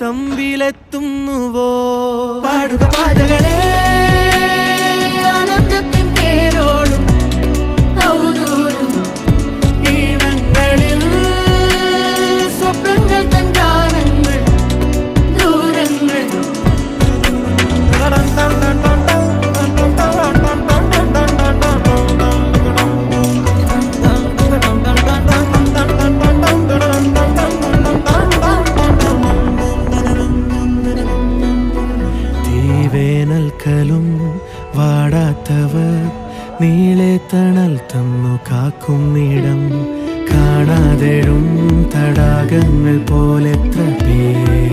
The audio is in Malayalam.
തമ്പിലെത്തുന്നുവോ പാടുക പാതകളെ ആനന്ദത്തിൻ പേരോടും ഔദൂരും ഈണങ്ങളിൽ സ്വപ്നങ്ങൾ തൻ ഗാനങ്ങൾ ദൂരങ്ങൾ വേനൽക്കലും വാടാത്തവർ നീളെ തണൽ തന്നു കാക്കും നീടം കാണാതെഴും തടാകങ്ങൾ പോലെത്ര പേർ